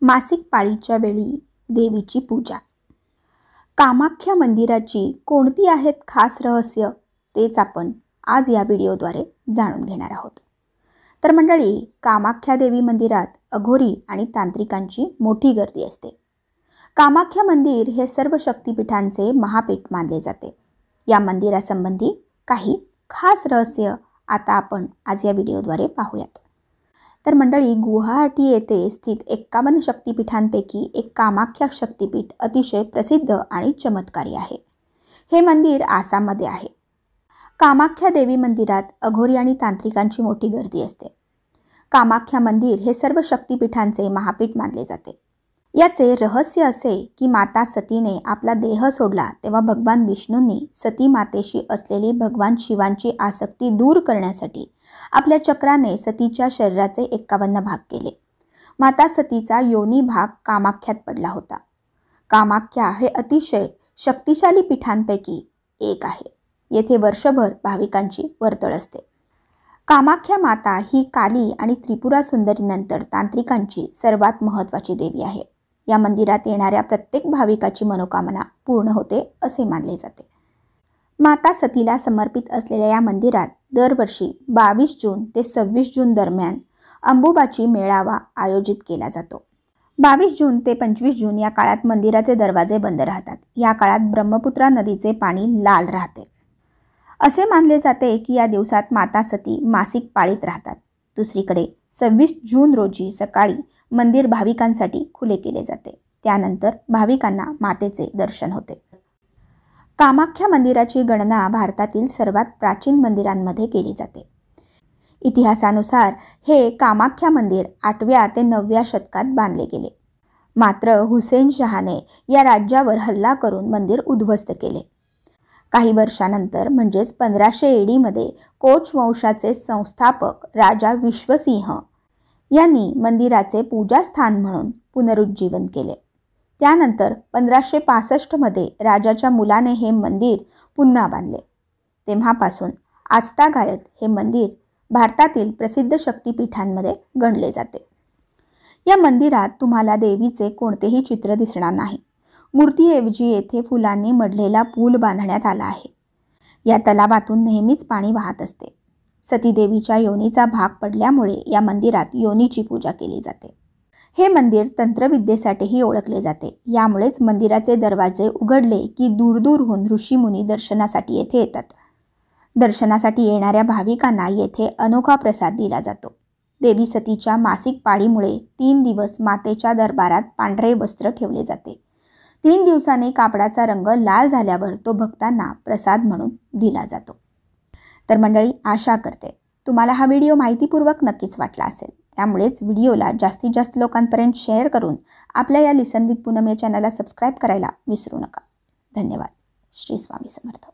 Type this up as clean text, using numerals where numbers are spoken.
मासिक पाळीच्या वेळी देवीची पूजा. कामाख्या मंदिराची कोणती आहेत खास रहस्य तेच आपण आज या व्हिडिओद्वारे जाणून घेणार आहोत. तर मंडळी, कामाख्या देवी मंदिरात अघोरी आणि तांत्रिकांची मोठी गर्दी असते. कामाख्या मंदिर हे सर्व शक्तिपीठांचे महापीठ मानले जाते. या मंदिरासंबंधी काही खास रहस्य आता आपण आज या व्हिडिओद्वारे पाहूयात. तर मंडळी, गुवाहाटी येथे स्थित 51 शक्तिपीठांपैकी एक कामाख्या शक्तिपीठ अतिशय प्रसिद्ध आणि चमत्कारी आहे. हे मंदिर आसाममध्ये आहे. कामाख्या देवी मंदिरात अघोरी आणि तांत्रिकांची मोठी गर्दी असते. कामाख्या मंदिर हे सर्व शक्तिपीठांचे महापीठ मानले जाते. याचे रहस्य असे की माता सतीने आपला देह सोडला तेव्हा भगवान विष्णूंनी सती मातेशी असलेली भगवान शिवांची आसक्ती दूर करण्यासाठी आपल्या चक्राने सतीच्या शरीराचे 51 भाग केले. माता सतीचा योनी भाग कामाख्यात पडला होता. कामाख्या हे अतिशय शक्तिशाली पीठांपैकी एक आहे. येथे वर्षभर भाविकांची वर्दळ असते. कामाख्या माता ही काली आणि त्रिपुरा सुंदरीनंतर तांत्रिकांची सर्वात महत्त्वाची देवी आहे. या मंदिरात येणाऱ्या प्रत्येक भाविकाची मनोकामना पूर्ण होते असे मानले जाते. माता सतीला समर्पित असलेल्या या मंदिरात दरवर्षी 22 जून ते 26 जून दरम्यान अंबुबाची मेळावा आयोजित केला जातो. 22 जून ते 25 जून या काळात मंदिराचे दरवाजे बंद राहतात. या काळात ब्रह्मपुत्रा नदीचे पाणी लाल राहते. असे मानले जाते की या दिवसात माता सती मासिक पाळीत राहतात. दुसरीकडे 26 जून रोजी सकाळी मंदिर भाविकांसाठी खुले केले जाते. त्यानंतर भाविकांना मातेचे दर्शन होते. कामाख्या मंदिराची गणना भारतातील सर्वात प्राचीन मंदिरांमध्ये केली जाते. इतिहासानुसार हे कामाख्या मंदिर 8व्या ते 9व्या शतकात बांधले गेले. मात्र हुसेन शहाने या राज्यावर हल्ला करून मंदिर उद्ध्वस्त केले. काही वर्षानंतर म्हणजेच 1500 AD मध्ये कोच वंशाचे संस्थापक राजा विश्वसिंह यांनी मंदिराचे पूजास्थान म्हणून पुनरुज्जीवन केले. त्यानंतर 1565 मध्ये राजाच्या मुलाने हे मंदिर पुन्हा बांधले. तेव्हापासून आजतागायत हे मंदिर भारतातील प्रसिद्ध शक्तिपीठांमध्ये गणले जाते. या मंदिरात तुम्हाला देवीचे कोणतेही चित्र दिसणार नाही. मूर्तीऐवजी येथे फुलांनी मढलेला पूल बांधण्यात आला आहे. या तलावातून नेहमीच पाणी वाहत असते. सतीदेवीच्या योनीचा भाग पडल्यामुळे या मंदिरात योनीची पूजा केली जाते. हे मंदिर तंत्रविद्येसाठीही ओळखले जाते. यामुळेच मंदिराचे दरवाजे उघडले की दूरदूरहून ऋषीमुनी दर्शनासाठी येथे येतात. दर्शनासाठी येणाऱ्या भाविकांना येथे अनोखा प्रसाद दिला जातो. देवी सतीच्या मासिक पाळीमुळे 3 दिवस मातेच्या दरबारात पांढरे वस्त्र ठेवले जाते. 3 दिवसांनी कापडाचा रंग लाल झाल्यावर तो भक्तांना प्रसाद म्हणून दिला जातो. तर मंडळी, आशा करते तुम्हाला हा व्हिडिओ माहितीपूर्वक नक्कीच वाटला असेल. त्यामुळेच व्हिडिओला जास्तीत जास्त लोकांपर्यंत शेअर करून आपल्या या लिसन विथ पूनम या चॅनलला सबस्क्राईब करायला विसरू नका. धन्यवाद. श्री स्वामी समर्थ.